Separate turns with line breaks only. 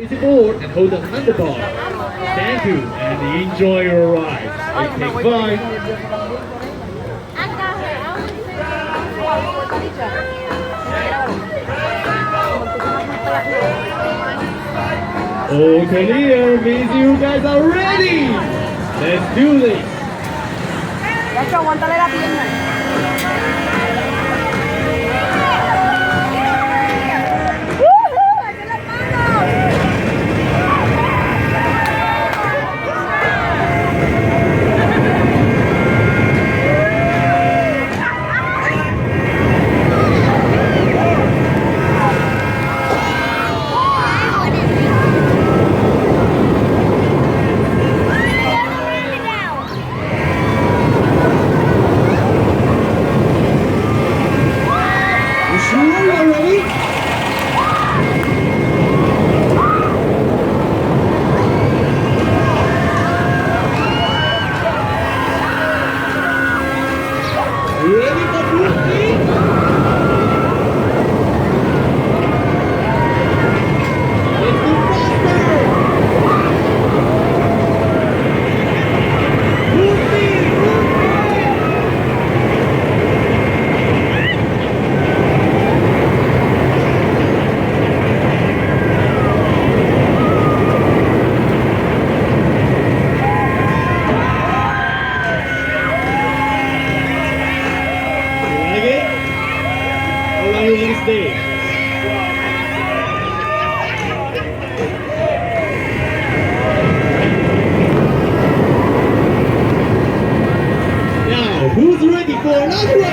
Easy board and hold the handlebar. Thank you and enjoy your ride. Take 5. All clear means you guys are ready. Let's do this.
Gacho, aguántale la pierna.
You sure you are ready? Ready for cruising? Let's go faster! Cruising! You like it? How long you want to stay? Now, who's ready for another